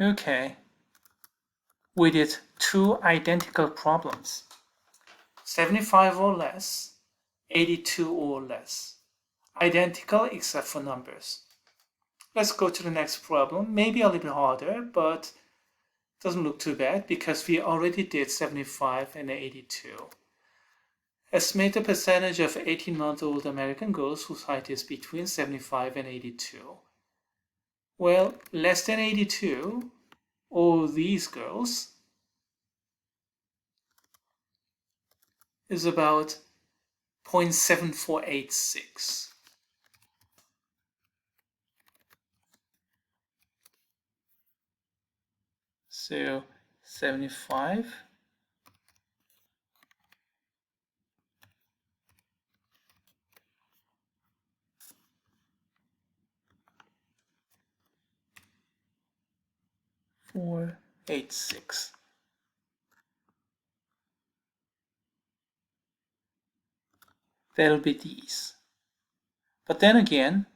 Okay, we did two identical problems. 75 or less, 82 or less. Identical except for numbers. Let's go to the next problem. Maybe a little bit harder, but doesn't look too bad because we already did 75 and 82. Estimate the percentage of 18-month-old American girls whose height is between 75 and 82. Well, less than 82, all these girls, is about 0.7486. So 75 486. That'll be these. But then again,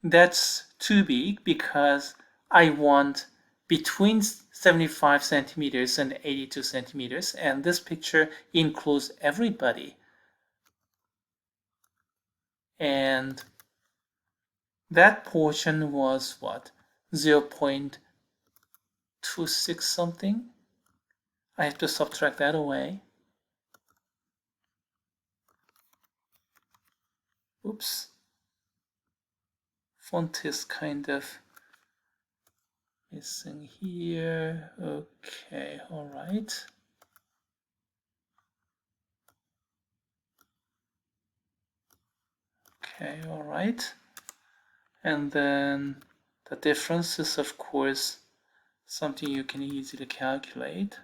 that's too big because I want between 75 centimeters and 82 centimeters, and this picture includes everybody. And that portion was what? 0.26 something. I have to subtract that away. Oops. Font is kind of missing here. Okay, all right. Okay, all right. And then the difference is, of course, something you can easily calculate.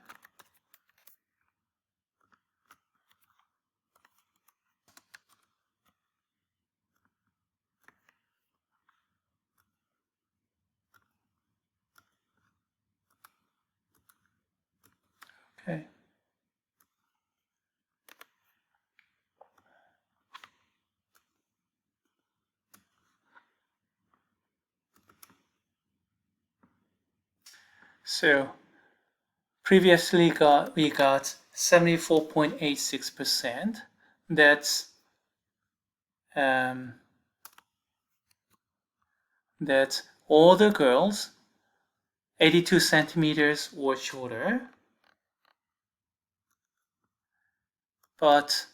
Okay. So previously we got 74.86%. That's all the girls 82 centimeters or shorter. But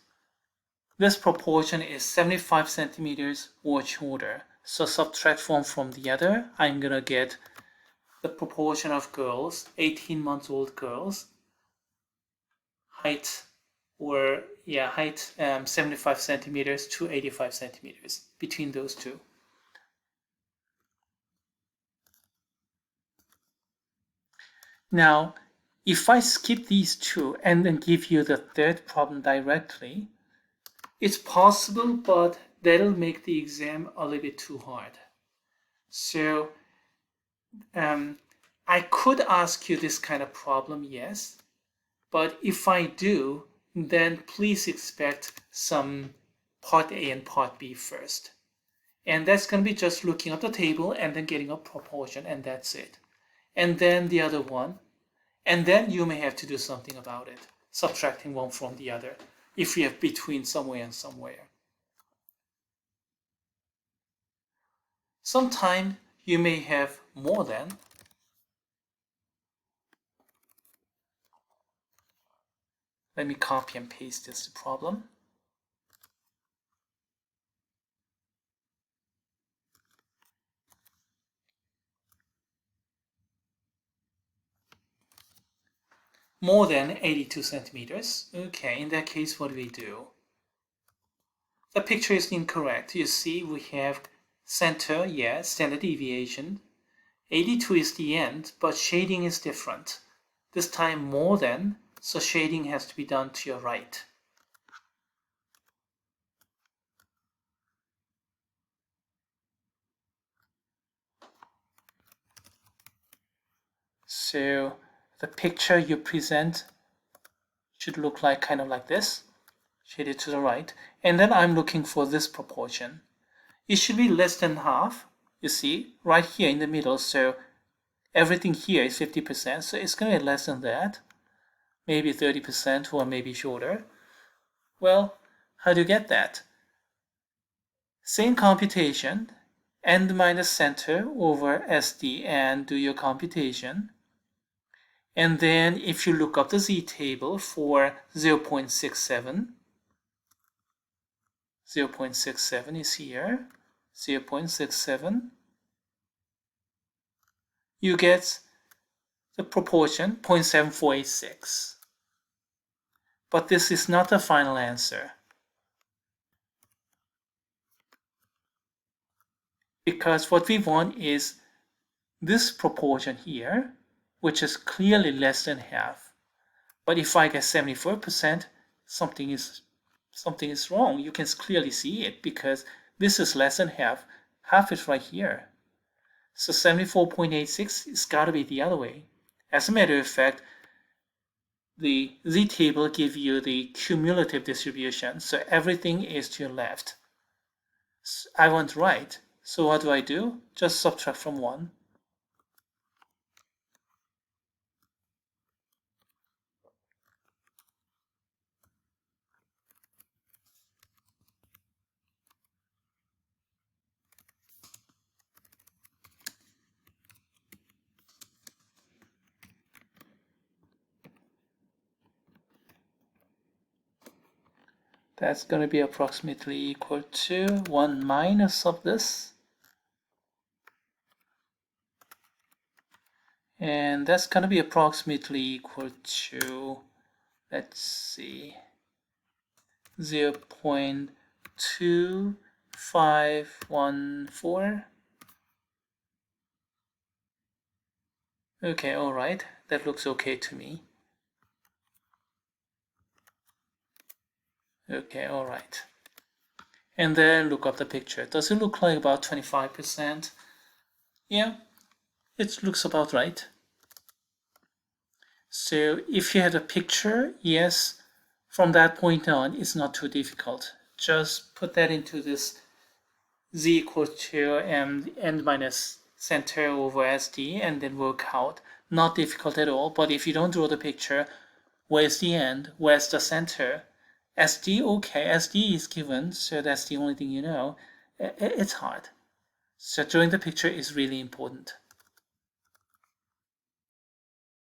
this proportion is 75 centimeters or shorter. So subtract one from the other. I'm gonna get the proportion of girls, 18-month-old girls, height 75 centimeters to 85 centimeters between those two. Now, if I skip these two and then give you the third problem directly, it's possible, but that'll make the exam a little bit too hard. So I could ask you this kind of problem, yes, but if I do, then please expect some part A and part B first. And that's going to be just looking at the table and then getting a proportion, and that's it. And then the other one, and then you may have to do something about it, subtracting one from the other, if you have between somewhere and somewhere. Sometime you may have more than. Let me copy and paste this problem. More than 82 centimeters. Okay, in that case, what do we do? The picture is incorrect. You see, we have center, yes, standard deviation. 82 is the end, but shading is different. This time more than, so shading has to be done to your right. So the picture you present should look like kind of like this, shaded to the right. And then I'm looking for this proportion. It should be less than half, you see, right here in the middle. So everything here is 50%, so it's going to be less than that, maybe 30% or maybe shorter. Well, how do you get that? Same computation, end minus center over SD and do your computation. And then if you look up the Z table for 0.67, 0.67 is here, 0.67, you get the proportion 0.7486. But this is not the final answer, because what we want is this proportion here, which is clearly less than half. But if I get 74%, something is wrong. You can clearly see it because this is less than half. Half is right here. So 74.86 has got to be the other way. As a matter of fact, the Z table gives you the cumulative distribution, so everything is to your left. I want right, so what do? Just subtract from 1. That's going to be approximately equal to 1 minus of this. And that's going to be approximately equal to, let's see, 0.2514. Okay, all right. That looks okay to me. Okay, all right. And then look up the picture. Does it look like about 25%? Yeah, it looks about right. So if you had a picture, yes, from that point on, it's not too difficult. Just put that into this Z equals to n minus center over SD and then work out. Not difficult at all, but if you don't draw the picture, where's the end? Where's the center? SD, okay, SD is given, so that's the only thing you know. It's hard. So drawing the picture is really important.